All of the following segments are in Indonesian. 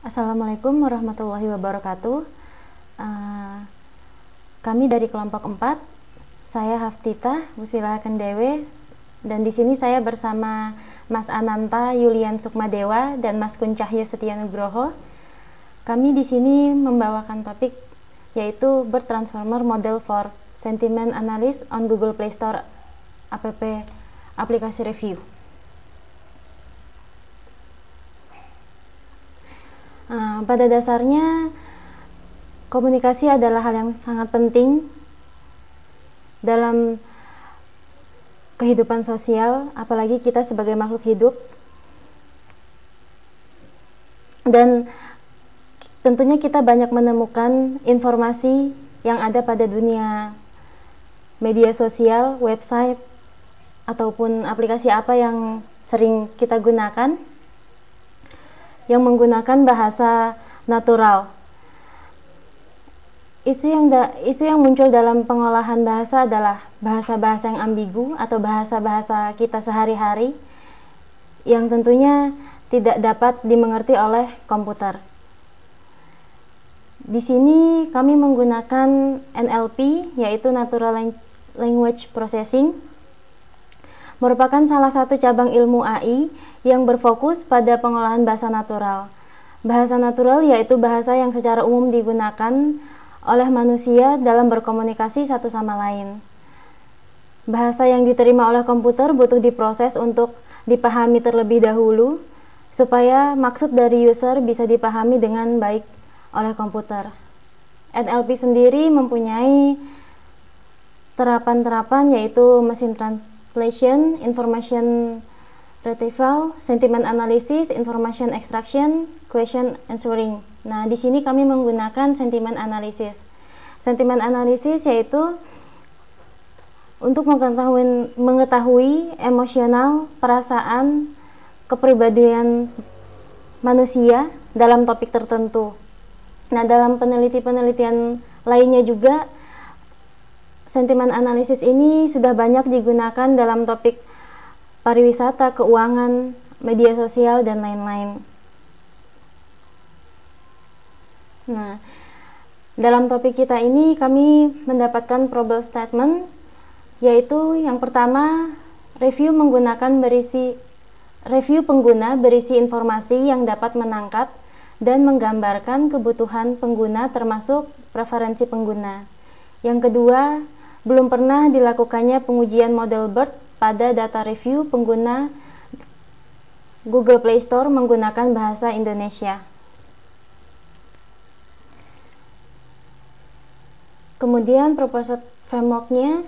Assalamualaikum warahmatullahi wabarakatuh. Kami dari kelompok 4. Saya Haftita Buswila Kendewe, dan di sini saya bersama Mas Ananta Yulian Sukmadewa dan Mas Kuncahyo Setianugroho. Kami di sini membawakan topik yaitu BERT Transformer Model for Sentiment Analysis on Google Play Store app aplikasi review. Pada dasarnya komunikasi adalah hal yang sangat penting dalam kehidupan sosial, apalagi kita sebagai makhluk hidup. Dan tentunya kita banyak menemukan informasi yang ada pada dunia media sosial, website, ataupun aplikasi apa yang sering kita gunakan yang menggunakan bahasa natural. Isu yang muncul dalam pengolahan bahasa adalah bahasa-bahasa yang ambigu atau bahasa-bahasa kita sehari-hari yang tentunya tidak dapat dimengerti oleh komputer. Di sini kami menggunakan NLP, yaitu Natural Language Processing, merupakan salah satu cabang ilmu AI yang berfokus pada pengolahan bahasa natural. Bahasa natural yaitu bahasa yang secara umum digunakan oleh manusia dalam berkomunikasi satu sama lain. Bahasa yang diterima oleh komputer butuh diproses untuk dipahami terlebih dahulu, supaya maksud dari user bisa dipahami dengan baik oleh komputer. NLP sendiri mempunyai terapan-terapan yaitu Machine Translation, Information Retrieval, Sentiment Analysis, Information Extraction, Question Answering. Nah, di sini kami menggunakan Sentiment Analysis. Sentiment Analysis yaitu untuk mengetahui emosional, perasaan, kepribadian manusia dalam topik tertentu. Nah, dalam penelitian lainnya juga, sentiment analysis ini sudah banyak digunakan dalam topik pariwisata, keuangan, media sosial, dan lain-lain. Nah, dalam topik kita ini kami mendapatkan problem statement, yaitu yang pertama, review pengguna berisi informasi yang dapat menangkap dan menggambarkan kebutuhan pengguna termasuk preferensi pengguna. Yang kedua, belum pernah dilakukannya pengujian model BERT pada data review pengguna Google Play Store menggunakan bahasa Indonesia. Kemudian proposed framework-nya,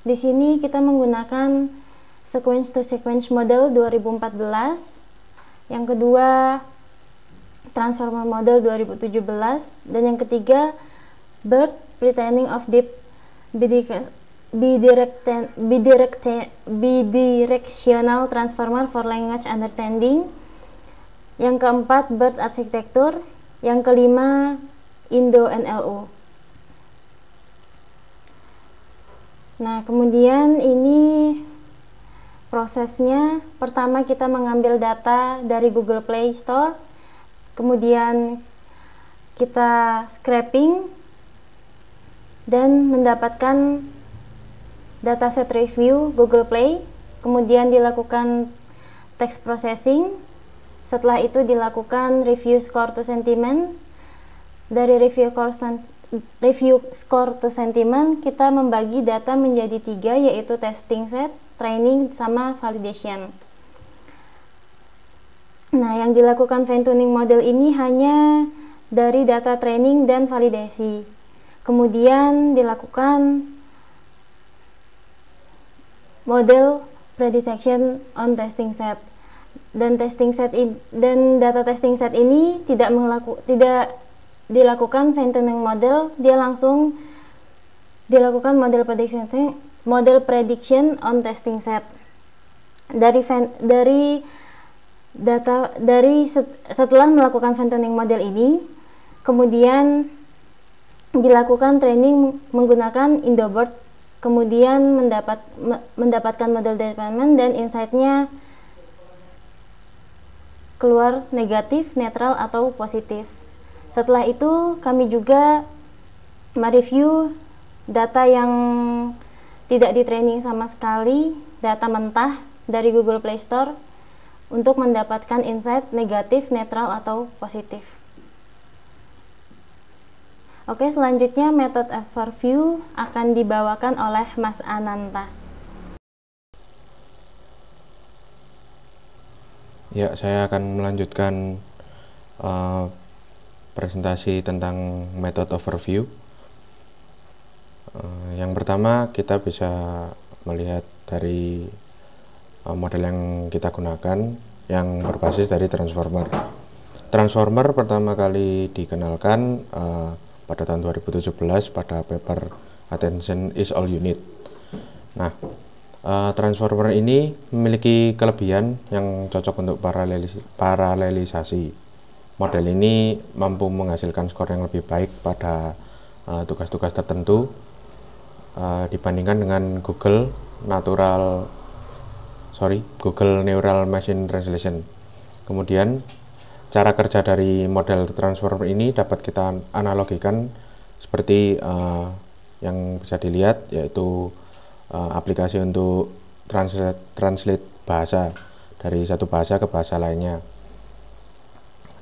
di sini kita menggunakan sequence to sequence model 2014. Yang kedua, transformer model 2017, dan yang ketiga, BERT Pretaining of Deep Bidirectional Transformer for Language Understanding. Yang keempat, BERT Architecture. Yang kelima, Indo-NLO. Nah, kemudian ini prosesnya. Pertama, kita mengambil data dari Google Play Store, kemudian kita scraping dan mendapatkan dataset review Google Play, kemudian dilakukan text processing. Setelah itu dilakukan review score to sentiment. Dari review score to sentiment, kita membagi data menjadi 3, yaitu testing set, training, sama validation. Nah, yang dilakukan fine tuning model ini hanya dari data training dan validasi. Kemudian dilakukan model prediction on testing set. Dan data testing set ini tidak dilakukan fine tuning model, dia langsung dilakukan model prediction on testing set. Setelah melakukan fine tuning model ini, kemudian dilakukan training menggunakan IndoBERT, kemudian mendapatkan model development dan insight-nya keluar negatif, netral, atau positif. Setelah itu kami juga mereview data yang tidak di-training sama sekali, data mentah dari Google Play Store untuk mendapatkan insight negatif, netral, atau positif. Oke, selanjutnya metode overview akan dibawakan oleh Mas Ananta. Ya, saya akan melanjutkan presentasi tentang metode overview. Yang pertama, kita bisa melihat dari model yang kita gunakan yang berbasis dari transformer. Transformer pertama kali dikenalkan pada tahun 2017 pada paper Attention is All You Need. Nah, transformer ini memiliki kelebihan yang cocok untuk paralelisasi. Model ini mampu menghasilkan skor yang lebih baik pada tugas-tugas tertentu dibandingkan dengan Google Neural Machine Translation. Kemudian cara kerja dari model transformer ini dapat kita analogikan seperti yang bisa dilihat, yaitu aplikasi untuk translate bahasa dari satu bahasa ke bahasa lainnya,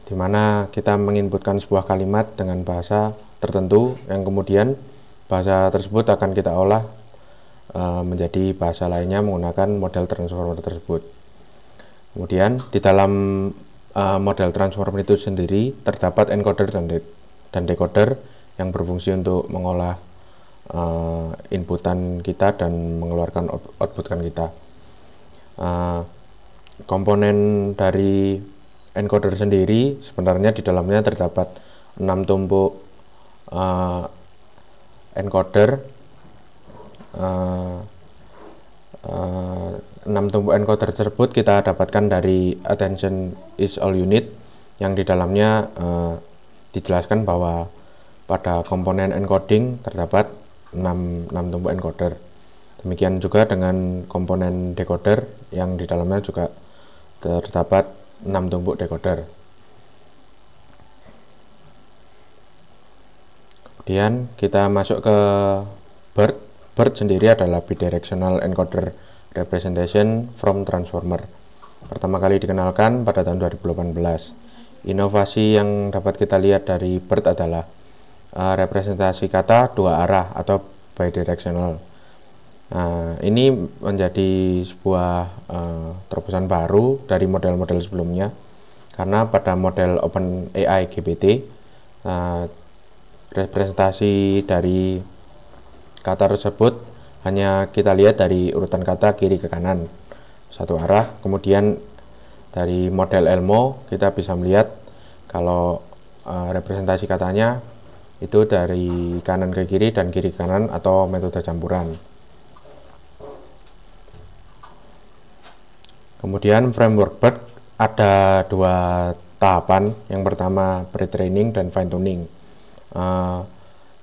di mana kita menginputkan sebuah kalimat dengan bahasa tertentu yang kemudian bahasa tersebut akan kita olah menjadi bahasa lainnya menggunakan model transformer tersebut. Kemudian di dalam model transformer itu sendiri terdapat encoder dan decoder yang berfungsi untuk mengolah inputan kita dan mengeluarkan outputan kita. Komponen dari encoder sendiri sebenarnya di dalamnya terdapat 6 tumpuk encoder. 6 tumpuk encoder tersebut kita dapatkan dari Attention is All You Need, yang di dalamnya dijelaskan bahwa pada komponen encoding terdapat 6 tumpuk encoder. Demikian juga dengan komponen decoder yang di dalamnya juga terdapat 6 tumpuk decoder. Kemudian kita masuk ke BERT. BERT sendiri adalah Bidirectional Encoder Representation from Transformer. Pertama kali dikenalkan pada tahun 2018. Inovasi yang dapat kita lihat dari BERT adalah representasi kata dua arah atau bidirectional. Ini menjadi sebuah terobosan baru dari model-model sebelumnya, karena pada model OpenAI GPT representasi dari kata tersebut hanya kita lihat dari urutan kata kiri ke kanan satu arah. Kemudian dari model Elmo kita bisa melihat kalau representasi katanya itu dari kanan ke kiri dan kiri ke kanan atau metode campuran. Kemudian framework BERT ada 2 tahapan. Yang pertama pre-training dan fine-tuning.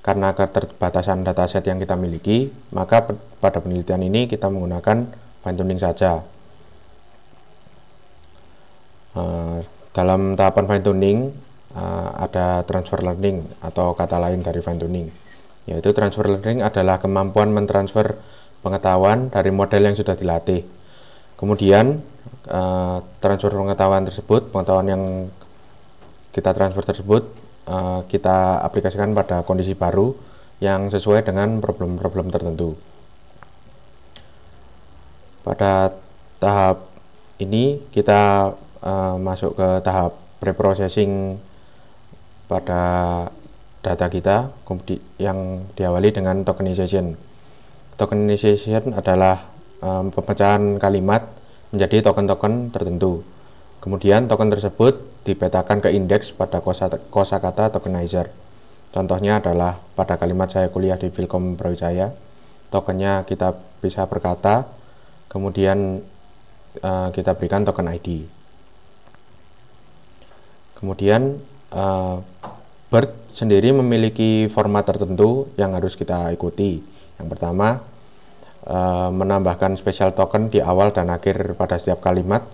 Karena keterbatasan dataset yang kita miliki, maka pada penelitian ini kita menggunakan fine-tuning saja. Dalam tahapan fine-tuning ada transfer learning atau kata lain dari fine-tuning, yaitu transfer learning adalah kemampuan mentransfer pengetahuan dari model yang sudah dilatih. Kemudian transfer pengetahuan yang kita transfer tersebut kita aplikasikan pada kondisi baru yang sesuai dengan problem-problem tertentu. Pada tahap ini kita masuk ke tahap preprocessing pada data kita yang diawali dengan tokenization. Tokenization adalah pemecahan kalimat menjadi token-token tertentu. Kemudian token tersebut dipetakan ke indeks pada kosakata tokenizer. Contohnya adalah pada kalimat saya kuliah di Filkom Brawijaya, tokennya kita bisa berkata, kemudian kita berikan token ID. Kemudian BERT sendiri memiliki format tertentu yang harus kita ikuti. Yang pertama, menambahkan special token di awal dan akhir pada setiap kalimat.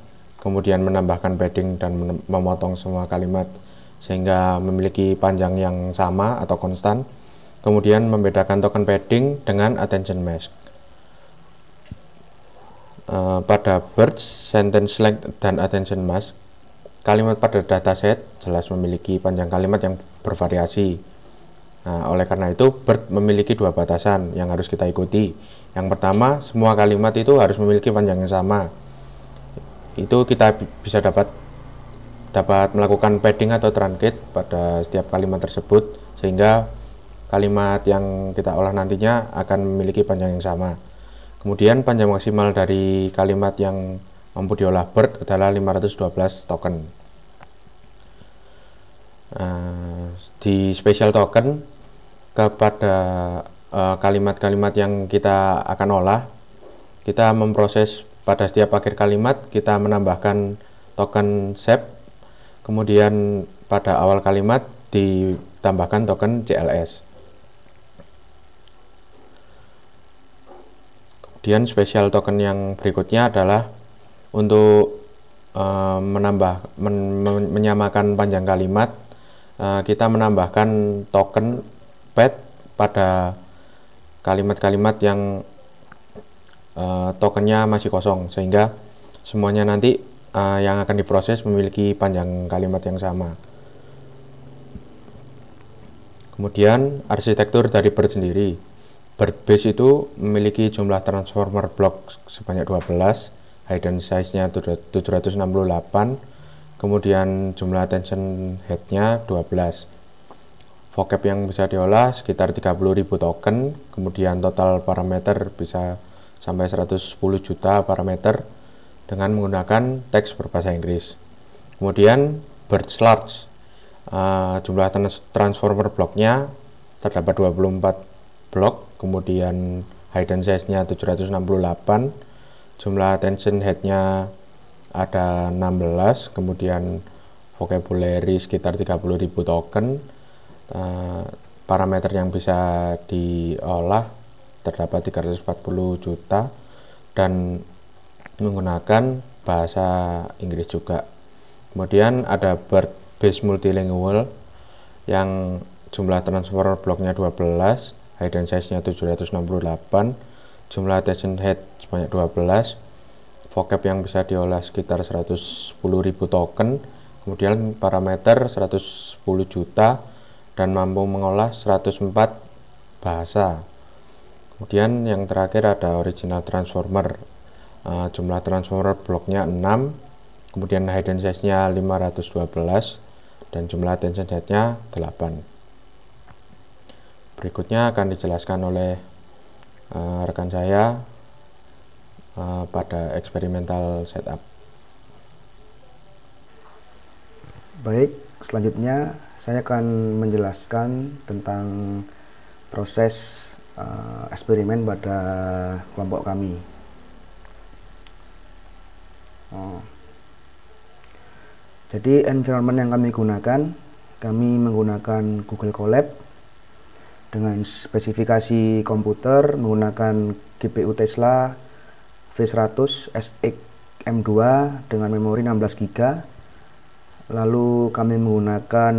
kemudian menambahkan padding dan memotong semua kalimat sehingga memiliki panjang yang sama atau konstan. Kemudian membedakan token padding dengan attention mask. Pada birds, sentence length, dan attention mask, kalimat pada dataset jelas memiliki panjang kalimat yang bervariasi. Nah, oleh karena itu, bird memiliki dua batasan yang harus kita ikuti. Yang pertama, semua kalimat itu harus memiliki panjang yang sama. Itu kita bisa dapat melakukan padding atau truncate pada setiap kalimat tersebut, sehingga kalimat yang kita olah nantinya akan memiliki panjang yang sama. Kemudian panjang maksimal dari kalimat yang mampu diolah bird adalah 512 token. Di special token, kepada kalimat-kalimat yang kita akan olah, kita memproses pada setiap akhir kalimat, kita menambahkan token shape, kemudian pada awal kalimat ditambahkan token CLS. Kemudian special token yang berikutnya adalah untuk menyamakan panjang kalimat, kita menambahkan token pad pada kalimat-kalimat yang tokennya masih kosong, sehingga semuanya nanti yang akan diproses memiliki panjang kalimat yang sama. Kemudian arsitektur dari bird sendiri. Bird base itu memiliki jumlah transformer block sebanyak 12, hidden size-nya 768, kemudian jumlah attention head-nya 12. Vocab yang bisa diolah sekitar 30.000 token, kemudian total parameter bisa sampai 110 juta parameter dengan menggunakan teks berbahasa Inggris. Kemudian bird large, jumlah transformer blocknya terdapat 24 blok, kemudian hidden size-nya 768, jumlah attention head-nya ada 16, kemudian vocabulary sekitar 30.000 token, parameter yang bisa diolah terdapat 340 juta dan menggunakan bahasa Inggris juga. Kemudian ada bird base multilingual yang jumlah transformer blocknya 12, hidden size-nya 768, jumlah attention head sebanyak 12, vocab yang bisa diolah sekitar 110.000 token, kemudian parameter 110 juta dan mampu mengolah 104 bahasa. Kemudian yang terakhir ada original transformer, jumlah transformer blocknya 6, kemudian hidden size-nya 512 dan jumlah attention head-nya 8. Berikutnya akan dijelaskan oleh rekan saya pada experimental setup. Baik, selanjutnya saya akan menjelaskan tentang proses eksperimen pada kelompok kami. Jadi environment yang kami gunakan, kami menggunakan Google Colab dengan spesifikasi komputer menggunakan GPU Tesla V100 SX M2 dengan memori 16 GB. Lalu kami menggunakan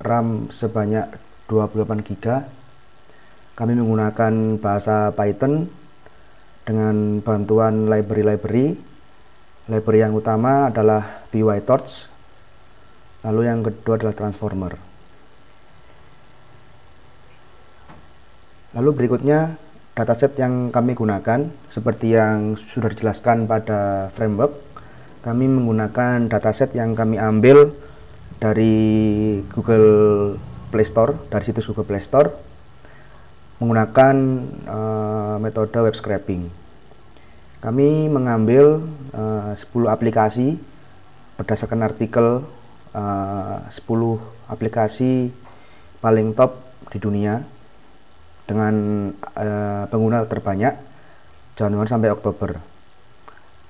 RAM sebanyak 28 GB. Kami menggunakan bahasa Python dengan bantuan library. Library yang utama adalah PyTorch. Lalu yang kedua adalah transformer. Lalu berikutnya dataset yang kami gunakan seperti yang sudah dijelaskan pada framework. Kami menggunakan dataset yang kami ambil dari Google Play Store, dari situs Google Play Store menggunakan metode web scraping. Kami mengambil 10 aplikasi berdasarkan artikel 10 aplikasi paling top di dunia dengan pengguna terbanyak Januari sampai Oktober.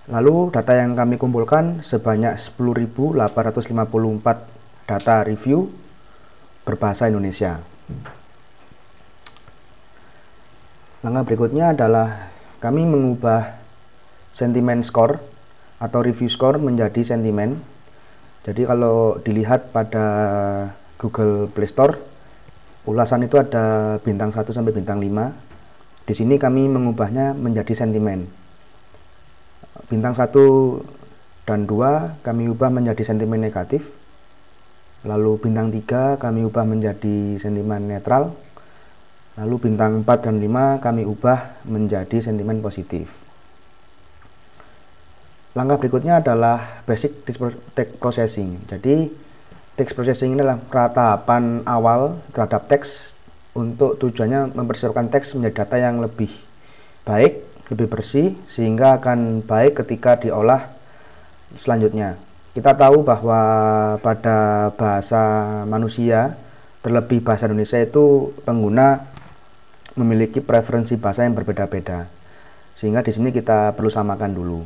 Lalu data yang kami kumpulkan sebanyak 10.854 data review berbahasa Indonesia. Langkah berikutnya adalah kami mengubah sentiment score atau review score menjadi sentimen. Jadi kalau dilihat pada Google Play Store, ulasan itu ada bintang 1 sampai bintang 5. Di sini kami mengubahnya menjadi sentimen. Bintang 1 dan 2 kami ubah menjadi sentimen negatif. Lalu bintang 3 kami ubah menjadi sentimen netral. Lalu bintang 4 dan 5 kami ubah menjadi sentimen positif. Langkah berikutnya adalah basic text processing. Jadi text processing ini adalah tahapan awal terhadap teks untuk tujuannya mempersiapkan teks menjadi data yang lebih baik, lebih bersih, sehingga akan baik ketika diolah selanjutnya. Kita tahu bahwa pada bahasa manusia, terlebih bahasa Indonesia, itu pengguna memiliki preferensi bahasa yang berbeda-beda. Sehingga di sini kita perlu samakan dulu.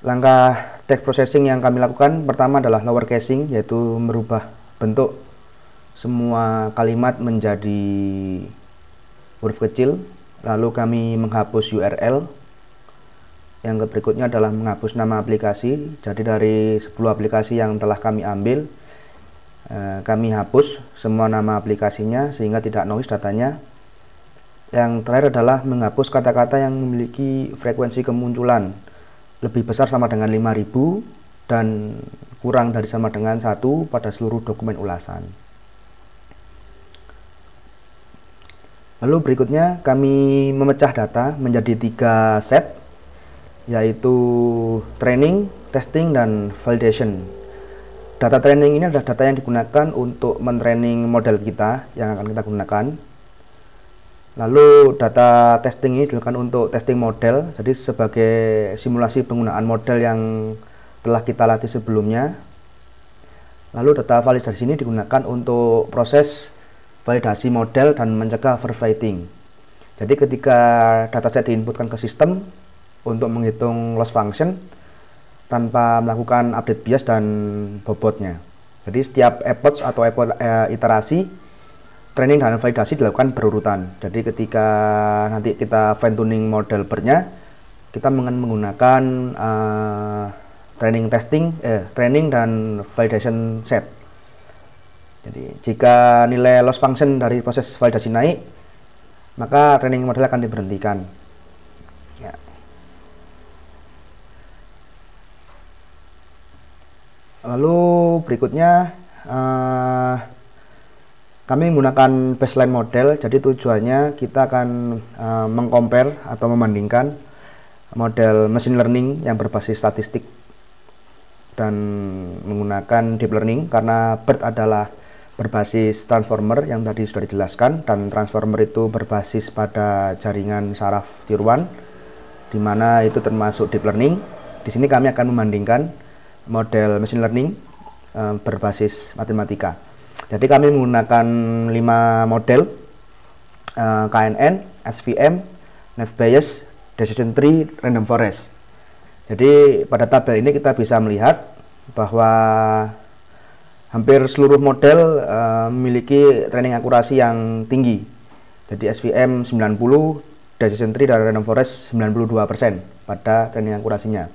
Langkah text processing yang kami lakukan pertama adalah lower casing, yaitu merubah bentuk semua kalimat menjadi huruf kecil. Lalu kami menghapus URL. Yang berikutnya adalah menghapus nama aplikasi. Jadi dari 10 aplikasi yang telah kami ambil, kami hapus semua nama aplikasinya sehingga tidak noise datanya. Yang terakhir adalah menghapus kata-kata yang memiliki frekuensi kemunculan lebih besar sama dengan 5000 dan kurang dari sama dengan 1 pada seluruh dokumen ulasan. Lalu berikutnya kami memecah data menjadi 3 set, yaitu training, testing, dan validation. Data training ini adalah data yang digunakan untuk mentraining model kita yang akan kita gunakan. Lalu data testing ini digunakan untuk testing model, jadi sebagai simulasi penggunaan model yang telah kita latih sebelumnya. Lalu data validasi ini digunakan untuk proses validasi model dan mencegah overfitting. Jadi ketika dataset diinputkan ke sistem untuk menghitung loss function tanpa melakukan update bias dan bobotnya. Jadi setiap epoch atau iterasi training dan validasi dilakukan berurutan. Jadi ketika nanti kita fine tuning model BERT-nya, kita menggunakan training dan validation set. Jadi jika nilai loss function dari proses validasi naik, maka training model akan diberhentikan. Ya. Lalu berikutnya kami menggunakan baseline model. Jadi tujuannya kita akan mengcompare atau membandingkan model machine learning yang berbasis statistik dan menggunakan deep learning, karena BERT adalah berbasis transformer yang tadi sudah dijelaskan, dan transformer itu berbasis pada jaringan saraf tiruan, di mana itu termasuk deep learning. Di sini kami akan membandingkan model machine learning berbasis matematika. Jadi kami menggunakan 5 model, KNN, SVM, Naive Bayes, Decision Tree, Random Forest. Jadi pada tabel ini kita bisa melihat bahwa hampir seluruh model memiliki training akurasi yang tinggi. Jadi SVM 90, Decision Tree dan Random Forest 92% pada training akurasinya.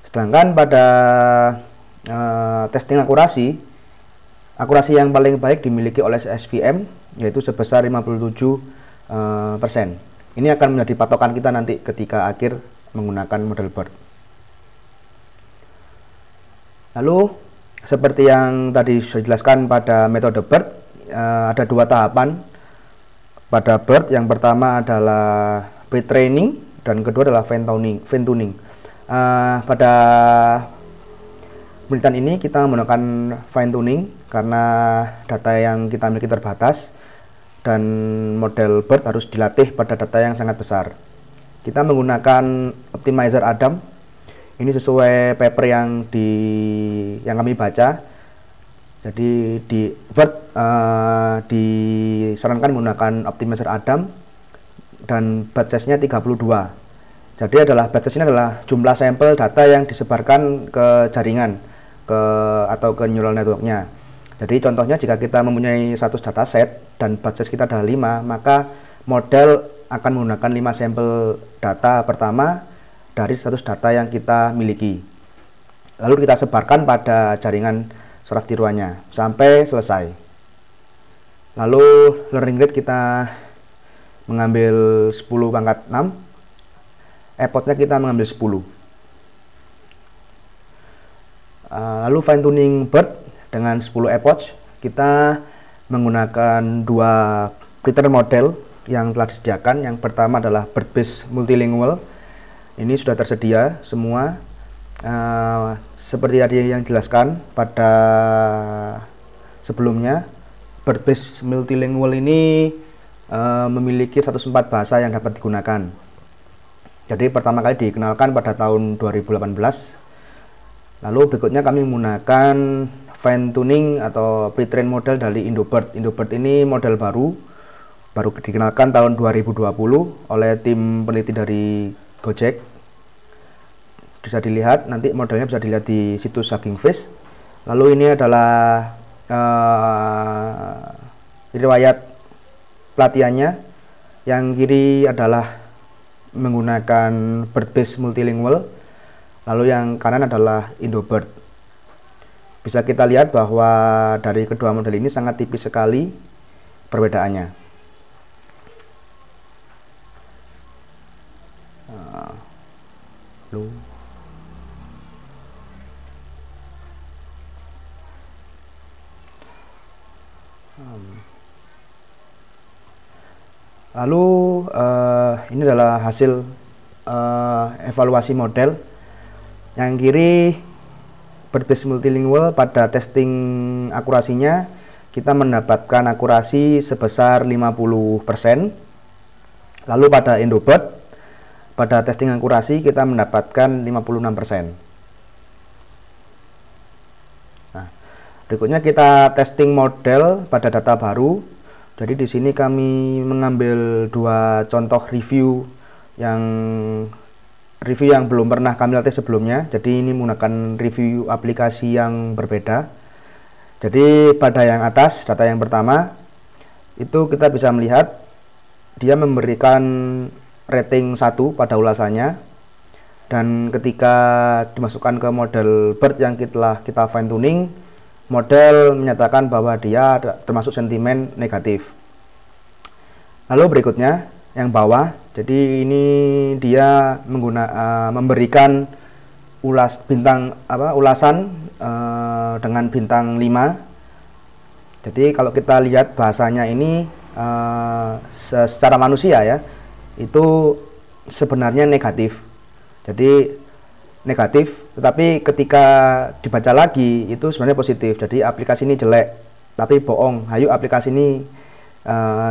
Sedangkan pada testing akurasi yang paling baik dimiliki oleh SVM, yaitu sebesar 57%. Ini akan menjadi patokan kita nanti ketika akhir menggunakan model BERT. Lalu seperti yang tadi sudah dijelaskan pada metode BERT, ada 2 tahapan pada BERT. Yang pertama adalah pre-training dan kedua adalah fine tuning. Pada penelitian ini kita menggunakan fine tuning karena data yang kita miliki terbatas dan model BERT harus dilatih pada data yang sangat besar. Kita menggunakan optimizer Adam. Ini sesuai paper yang kami baca. Jadi di BERT disarankan menggunakan optimizer Adam dan batch size-nya 32. Jadi batch size ini adalah jumlah sampel data yang disebarkan ke jaringan atau ke neural network-nya. Jadi contohnya jika kita mempunyai 100 dataset dan batch size kita adalah 5, maka model akan menggunakan 5 sampel data pertama dari status data yang kita miliki. Lalu kita sebarkan pada jaringan saraf tiruannya sampai selesai. Lalu learning rate kita mengambil 10 pangkat 6, epotnya kita mengambil 10. Lalu fine tuning BERT dengan 10 epoch, kita menggunakan dua pretrain model yang telah disediakan. Yang pertama adalah BERT based multilingual. Ini sudah tersedia semua. Seperti tadi yang dijelaskan pada sebelumnya, BERT based multilingual ini memiliki 104 bahasa yang dapat digunakan. Jadi pertama kali dikenalkan pada tahun 2018. Lalu berikutnya kami menggunakan fine tuning atau pretrain model dari IndoBERT. IndoBERT ini model baru dikenalkan tahun 2020 oleh tim peneliti dari Gojek. Bisa dilihat, nanti modelnya bisa dilihat di situs Hugging Face. Lalu ini adalah riwayat pelatihannya. Yang kiri adalah menggunakan BERT based multilingual, lalu yang kanan adalah IndoBERT. Bisa kita lihat bahwa dari kedua model ini sangat tipis sekali perbedaannya. Lalu ini adalah hasil evaluasi model. Yang kiri BERT based multilingual, pada testing akurasinya kita mendapatkan akurasi sebesar 50%. Lalu pada IndoBERT, pada testing akurasi kita mendapatkan 56%. Nah, berikutnya kita testing model pada data baru. Jadi di sini kami mengambil dua contoh review yang belum pernah kami latih sebelumnya. Jadi ini menggunakan review aplikasi yang berbeda. Jadi pada yang atas, data yang pertama, itu kita bisa melihat dia memberikan rating 1 pada ulasannya. Dan ketika dimasukkan ke model BERT yang kita fine tuning, model menyatakan bahwa dia termasuk sentimen negatif. Lalu berikutnya yang bawah, jadi ini dia memberikan ulasan dengan bintang 5. Jadi kalau kita lihat bahasanya ini secara manusia ya, itu sebenarnya negatif. Jadi negatif, tetapi ketika dibaca lagi itu sebenarnya positif. Jadi aplikasi ini jelek, tapi bohong. Hayu, aplikasi ini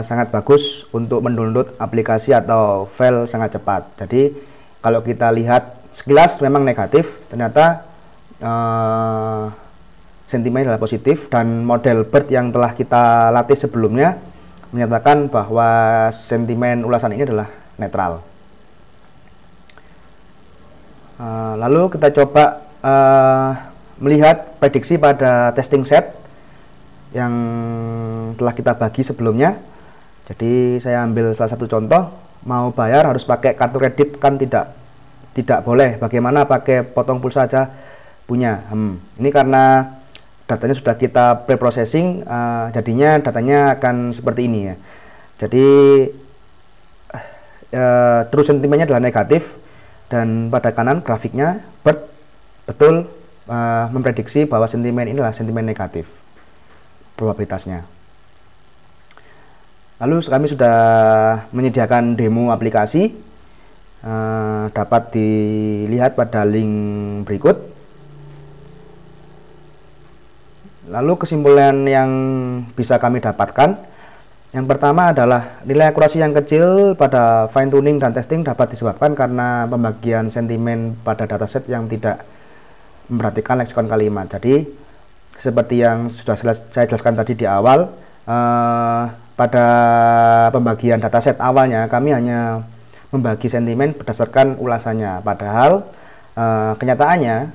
sangat bagus untuk mendownload aplikasi atau file sangat cepat. Jadi kalau kita lihat sekilas memang negatif, ternyata sentimennya adalah positif. Dan model BERT yang telah kita latih sebelumnya menyatakan bahwa sentimen ulasan ini adalah netral. Lalu kita coba melihat prediksi pada testing set yang telah kita bagi sebelumnya. Jadi saya ambil salah satu contoh, mau bayar harus pakai kartu kredit kan tidak boleh. Bagaimana pakai potong pulsa saja punya? Ini karena datanya sudah kita pre-processing, jadinya datanya akan seperti ini ya. Jadi terus sentimennya adalah negatif. Dan pada kanan grafiknya BERT betul memprediksi bahwa sentimen ini adalah sentimen negatif probabilitasnya. Lalu kami sudah menyediakan demo aplikasi, dapat dilihat pada link berikut. Lalu kesimpulan yang bisa kami dapatkan, yang pertama adalah nilai akurasi yang kecil pada fine tuning dan testing dapat disebabkan karena pembagian sentimen pada dataset yang tidak memperhatikan leksikon kalimat. Jadi seperti yang sudah saya jelaskan tadi di awal, pada pembagian dataset awalnya kami hanya membagi sentimen berdasarkan ulasannya. Padahal kenyataannya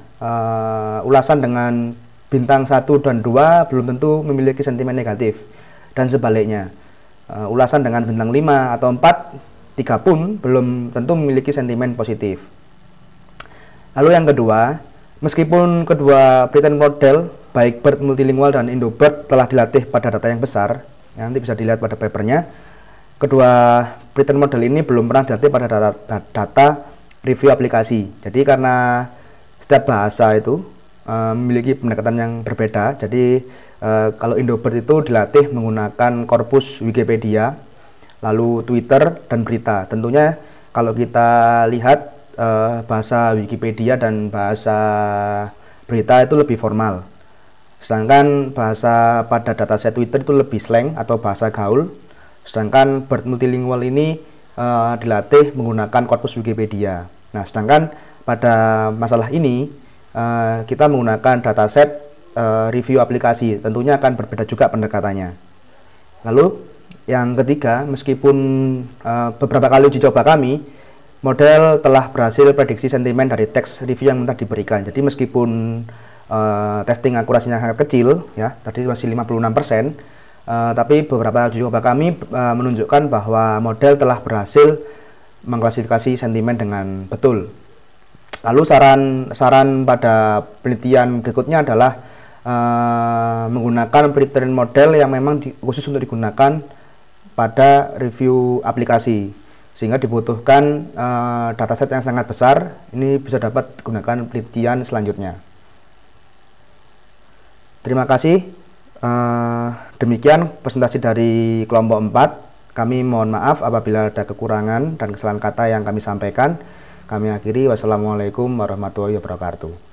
ulasan dengan bintang 1 dan 2 belum tentu memiliki sentimen negatif, dan sebaliknya. Ulasan dengan bintang 5 atau 4, 3 pun belum tentu memiliki sentimen positif. Lalu yang kedua, meskipun kedua pretend model baik BERT multilingual dan IndoBERT telah dilatih pada data yang besar, ya, nanti bisa dilihat pada papernya, kedua pretend model ini belum pernah dilatih pada data review aplikasi. Jadi karena setiap bahasa itu memiliki pendekatan yang berbeda. Jadi kalau IndoBERT itu dilatih menggunakan korpus Wikipedia, lalu Twitter dan berita. Tentunya kalau kita lihat bahasa Wikipedia dan bahasa berita itu lebih formal. Sedangkan bahasa pada dataset Twitter itu lebih slang atau bahasa gaul. Sedangkan BERT multilingual ini dilatih menggunakan korpus Wikipedia. Nah, sedangkan pada masalah ini kita menggunakan dataset review aplikasi, tentunya akan berbeda juga pendekatannya. Lalu yang ketiga, meskipun beberapa kali uji coba kami, model telah berhasil prediksi sentimen dari teks review yang telah diberikan. Jadi meskipun testing akurasinya sangat kecil, ya, tadi masih 56%, tapi beberapa uji coba kami menunjukkan bahwa model telah berhasil mengklasifikasi sentimen dengan betul. Lalu saran pada penelitian berikutnya adalah menggunakan pretend model yang memang khusus untuk digunakan pada review aplikasi, sehingga dibutuhkan dataset yang sangat besar. Ini bisa dapat digunakan penelitian selanjutnya. Terima kasih. Demikian presentasi dari kelompok 4. Kami mohon maaf apabila ada kekurangan dan kesalahan kata yang kami sampaikan. Kami akhiri. Wassalamualaikum warahmatullahi wabarakatuh.